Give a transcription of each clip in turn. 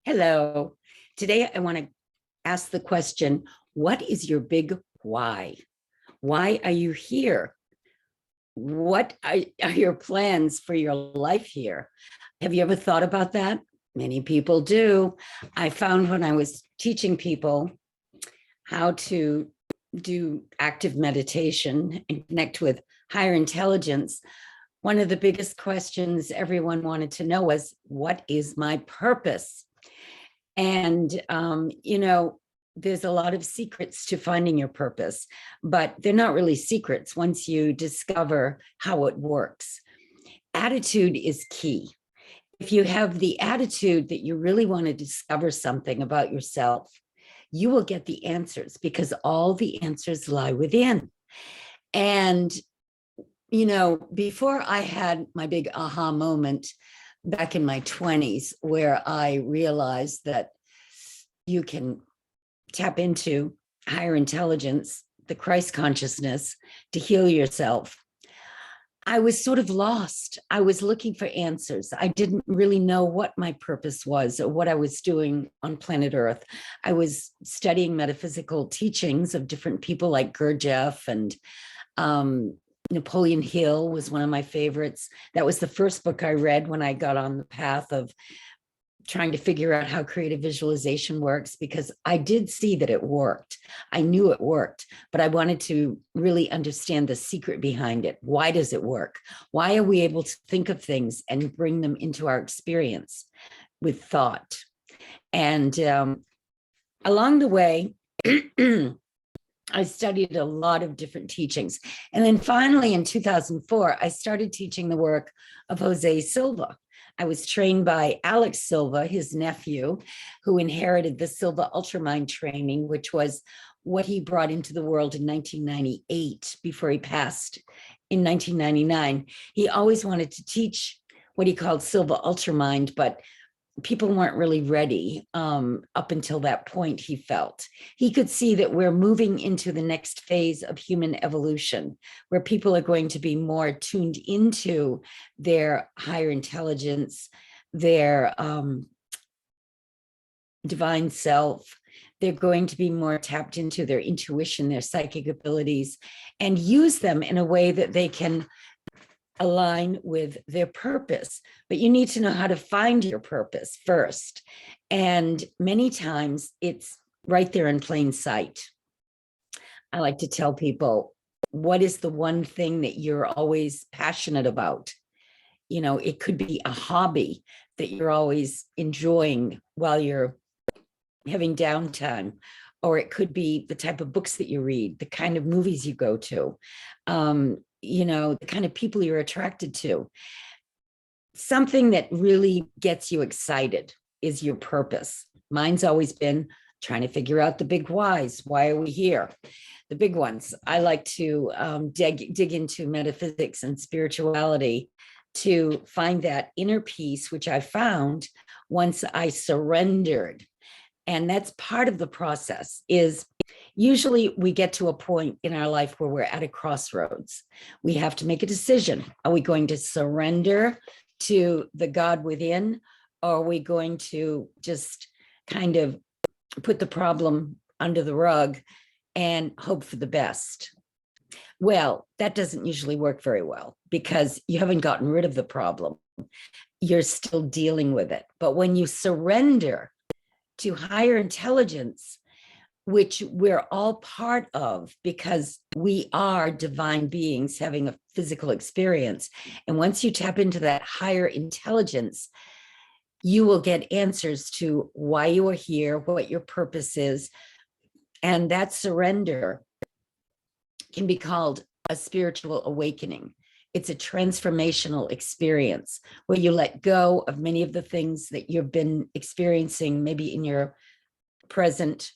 Hello. Today, I want to ask the question, what is your big why? Why are you here? What are your plans for your life here? Have you ever thought about that? Many people do. I found when I was teaching people how to do active meditation and connect with higher intelligence, one of the biggest questions everyone wanted to know was, what is my purpose? And, there's a lot of secrets to finding your purpose, but they're not really secrets once you discover how it works. Attitude is key. If you have the attitude that you really want to discover something about yourself, you will get the answers because all the answers lie within. And, before I had my big aha moment back in my 20s, where I realized that you can tap into higher intelligence, the Christ consciousness, to heal yourself, I was sort of lost. I was looking for answers. I didn't really know what my purpose was or what I was doing on planet Earth. I was studying metaphysical teachings of different people like Gurdjieff and Napoleon Hill was one of my favorites. That was the first book I read when I got on the path of trying to figure out how creative visualization works, because I did see that it worked. I knew it worked, but I wanted to really understand the secret behind it. Why does it work? Why are we able to think of things and bring them into our experience with thought? And along the way, I studied a lot of different teachings. And then finally in 2004, I started teaching the work of Jose Silva. I was trained by Alex Silva, his nephew, who inherited the Silva Ultramind training, which was what he brought into the world in 1998 before he passed in 1999. He always wanted to teach what he called Silva Ultramind, but people weren't really ready up until that point, he felt. He could see that we're moving into the next phase of human evolution, where people are going to be more tuned into their higher intelligence, their divine self. They're going to be more tapped into their intuition, their psychic abilities, and use them in a way that they can align with their purpose. But you need to know how to find your purpose first. And many times it's right there in plain sight. I like to tell people, what is the one thing that you're always passionate about? It could be a hobby that you're always enjoying while you're having downtime, or it could be the type of books that you read, the kind of movies you go to, the kind of people you're attracted to. Something that really gets you excited is your purpose. Mine's always been trying to figure out the big whys. Why are we here? The big ones. I like to dig into metaphysics and spirituality to find that inner peace, which I found once I surrendered. And that's part of the process. Is usually we get to a point in our life where we're at a crossroads. We have to make a decision. Are we going to surrender to the God within? Or are we going to just kind of put the problem under the rug and hope for the best? Well, that doesn't usually work very well because you haven't gotten rid of the problem. You're still dealing with it. But when you surrender to higher intelligence, which we're all part of because we are divine beings having a physical experience. And once you tap into that higher intelligence, you will get answers to why you are here, what your purpose is. And that surrender can be called a spiritual awakening. It's a transformational experience where you let go of many of the things that you've been experiencing, maybe in your present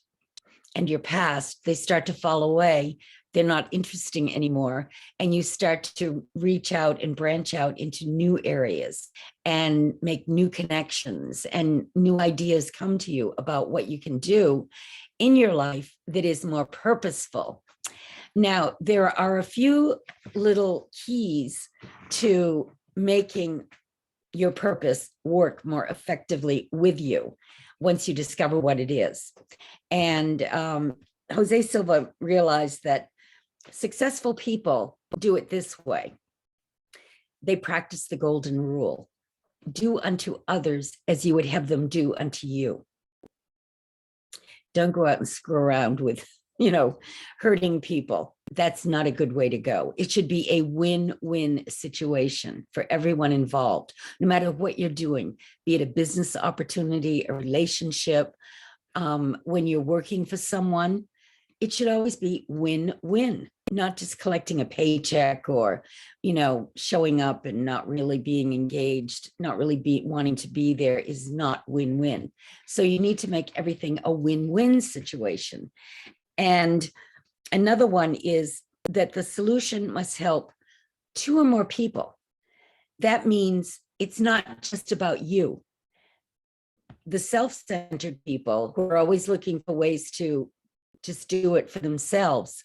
and your past. They start to fall away. They're not interesting anymore. And you start to reach out and branch out into new areas and make new connections, and new ideas come to you about what you can do in your life that is more purposeful. Now, there are a few little keys to making your purpose work more effectively with you. once you discover what it is. And Jose Silva realized that successful people do it this way. They practice the golden rule: do unto others as you would have them do unto you. Don't go out and screw around with, hurting people. That's not a good way to go. It should be a win-win situation for everyone involved, no matter what you're doing, be it a business opportunity, a relationship. When you're working for someone, it should always be win-win, not just collecting a paycheck or, showing up and not really being engaged, not really wanting to be there is not win-win. So you need to make everything a win-win situation. And another one is that the solution must help 2 or more people. That means it's not just about you. The self-centered people who are always looking for ways to just do it for themselves,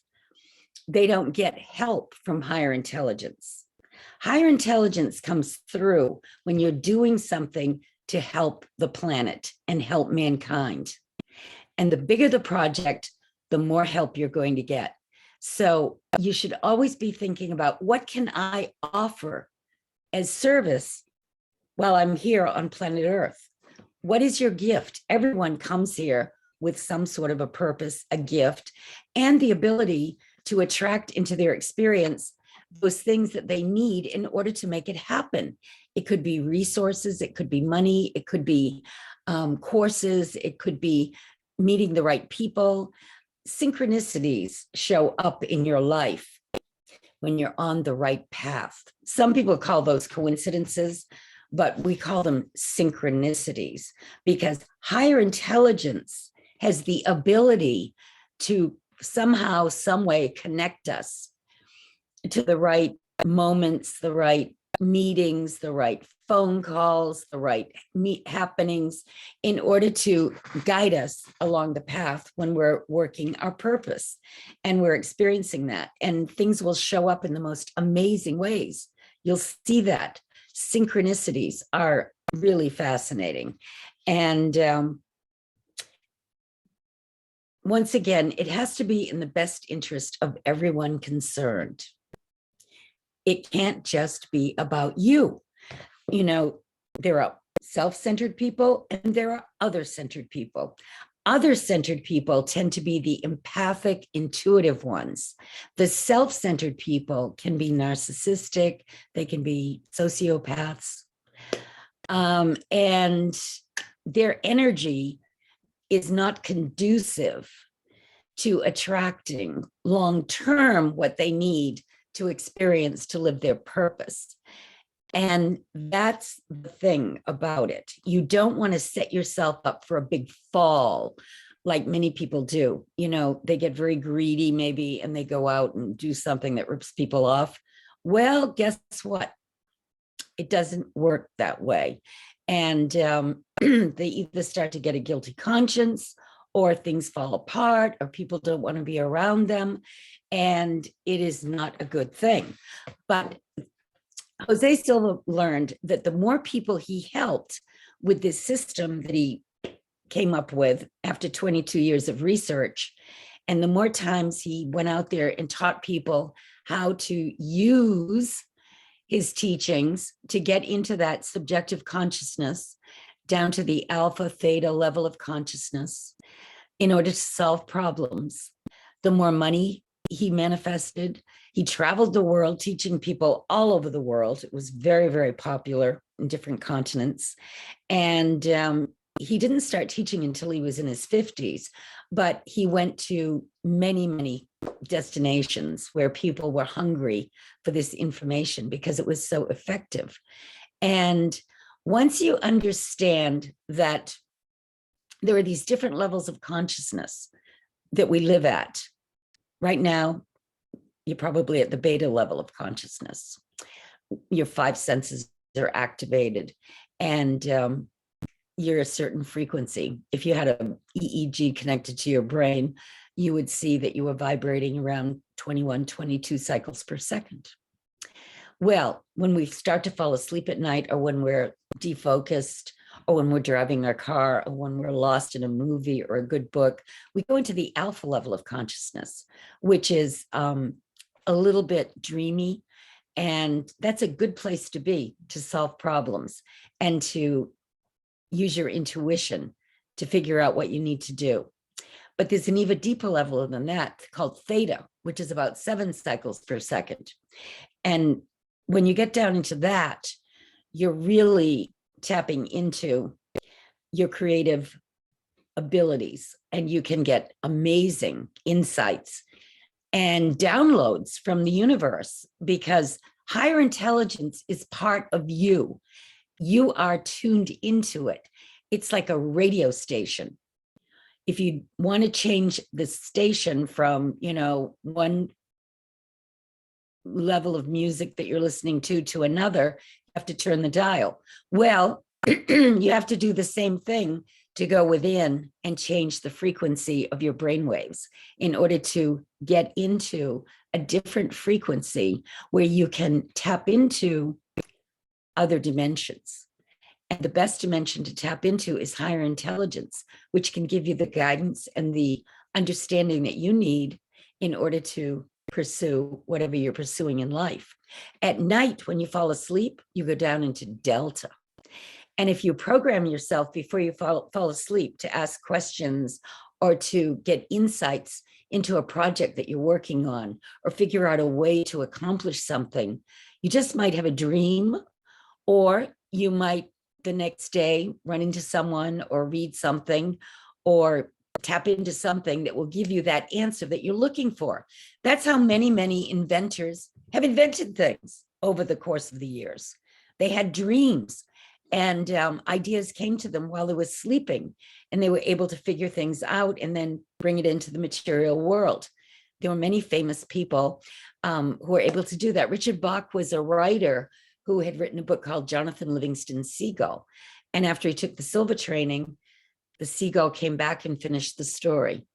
they don't get help from higher intelligence. Higher intelligence comes through when you're doing something to help the planet and help mankind. And the bigger the project, the more help you're going to get. So you should always be thinking about, what can I offer as service while I'm here on planet Earth? What is your gift? Everyone comes here with some sort of a purpose, a gift, and the ability to attract into their experience those things that they need in order to make it happen. It could be resources, it could be money, it could be courses, it could be meeting the right people. Synchronicities show up in your life when you're on the right path. Some people call those coincidences, but we call them synchronicities, because higher intelligence has the ability to somehow, some way connect us to the right moments, the right meetings, the right phone calls, the right happenings, in order to guide us along the path when we're working our purpose and we're experiencing that. And things will show up in the most amazing ways. You'll see that. Synchronicities are really fascinating. And once again, it has to be in the best interest of everyone concerned. It can't just be about you. There are self-centered people and there are other-centered people. Other-centered people tend to be the empathic, intuitive ones. The self-centered people can be narcissistic, they can be sociopaths, and their energy is not conducive to attracting long-term what they need to experience to live their purpose. And that's the thing about it. You don't want to set yourself up for a big fall like many people do. They get very greedy maybe, and they go out and do something that rips people off. Well, guess what? It doesn't work that way. And they either start to get a guilty conscience, or things fall apart, or people don't want to be around them. And it is not a good thing. But Jose Silva learned that the more people he helped with this system that he came up with after 22 years of research, and the more times he went out there and taught people how to use his teachings to get into that subjective consciousness, down to the alpha theta level of consciousness, in order to solve problems, the more money he manifested. He traveled the world teaching people all over the world. It was very, very popular in different continents. And he didn't start teaching until he was in his 50s, but he went to many, many destinations where people were hungry for this information because it was so effective. And once you understand that there are these different levels of consciousness that we live at, right now, you're probably at the beta level of consciousness. Your 5 senses are activated, and you're a certain frequency. If you had an EEG connected to your brain, you would see that you were vibrating around 21, 22 cycles per second. Well, when we start to fall asleep at night, or when we're defocused, or when we're driving our car, or when we're lost in a movie or a good book, we go into the alpha level of consciousness, which is a little bit dreamy. And that's a good place to be, to solve problems and to use your intuition to figure out what you need to do. But there's an even deeper level than that called theta, which is about 7 cycles per second. And when you get down into that, you're really tapping into your creative abilities, and you can get amazing insights and downloads from the universe, because higher intelligence is part of you. You are tuned into it. It's like a radio station. If you want to change the station from, one level of music that you're listening to another, you have to turn the dial. Well, you have to do the same thing to go within and change the frequency of your brain waves in order to get into a different frequency where you can tap into other dimensions. And the best dimension to tap into is higher intelligence, which can give you the guidance and the understanding that you need in order to pursue whatever you're pursuing in life. At night, when you fall asleep, you go down into delta. And if you program yourself before you fall asleep to ask questions or to get insights into a project that you're working on, or figure out a way to accomplish something, you just might have a dream, or you might the next day run into someone or read something or tap into something that will give you that answer that you're looking for. That's how many inventors have invented things over the course of the years. They had dreams, and ideas came to them while they were sleeping, and they were able to figure things out and then bring it into the material world. There were many famous people who were able to do that. Richard Bach was a writer who had written a book called Jonathan Livingston Seagull. And after he took the Silva training, the seagull came back and finished the story.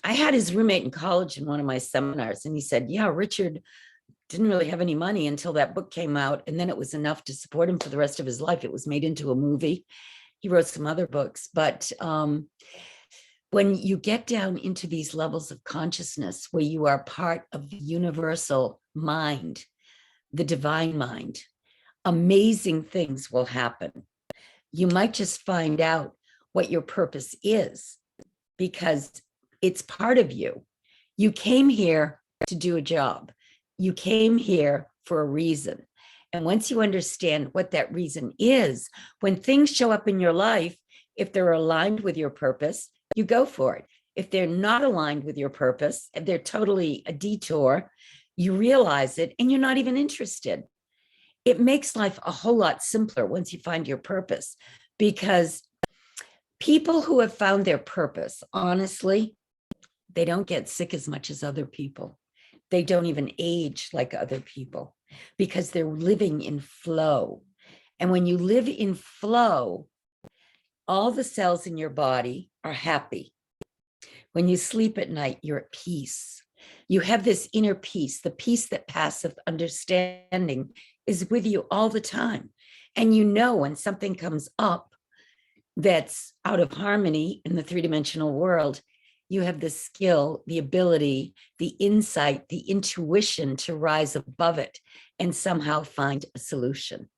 I had his roommate in college in one of my seminars, and he said, yeah, Richard didn't really have any money until that book came out, and then it was enough to support him for the rest of his life. It was made into a movie. He wrote some other books, but when you get down into these levels of consciousness where you are part of the universal mind, the divine mind, amazing things will happen. You might just find out what your purpose is, because it's part of you. You came here to do a job. You came here for a reason. And once you understand what that reason is, when things show up in your life, if they're aligned with your purpose, you go for it. If they're not aligned with your purpose, if they're totally a detour, you realize it and you're not even interested. It makes life a whole lot simpler once you find your purpose, because people who have found their purpose, honestly, they don't get sick as much as other people. They don't even age like other people, because they're living in flow. And when you live in flow, all the cells in your body are happy. When you sleep at night, you're at peace. You have this inner peace, the peace that passeth understanding is with you all the time. And you know when something comes up that's out of harmony in the three-dimensional world, you have the skill, the ability, the insight, the intuition to rise above it and somehow find a solution.